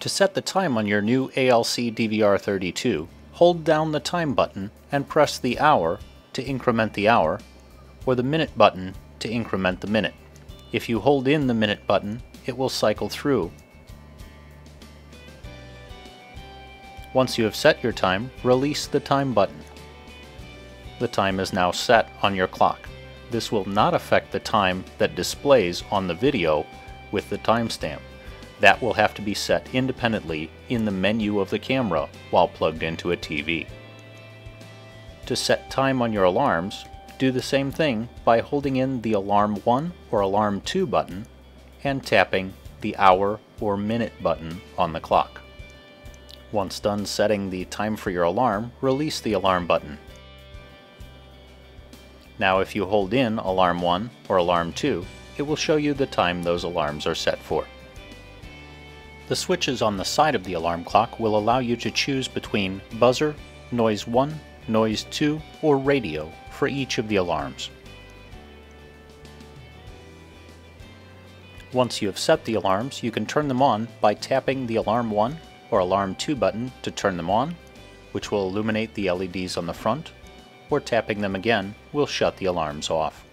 To set the time on your new ALC DVR32, hold down the time button and press the hour to increment the hour, or the minute button to increment the minute. If you hold in the minute button, it will cycle through. Once you have set your time, release the time button. The time is now set on your clock. This will not affect the time that displays on the video with the timestamp. That will have to be set independently in the menu of the camera while plugged into a TV. To set time on your alarms, do the same thing by holding in the Alarm 1 or Alarm 2 button and tapping the hour or minute button on the clock. Once done setting the time for your alarm, release the alarm button. Now if you hold in Alarm 1 or Alarm 2, it will show you the time those alarms are set for. The switches on the side of the alarm clock will allow you to choose between buzzer, noise 1, noise 2, or radio for each of the alarms. Once you have set the alarms, you can turn them on by tapping the Alarm 1 or Alarm 2 button to turn them on, which will illuminate the LEDs on the front, or tapping them again will shut the alarms off.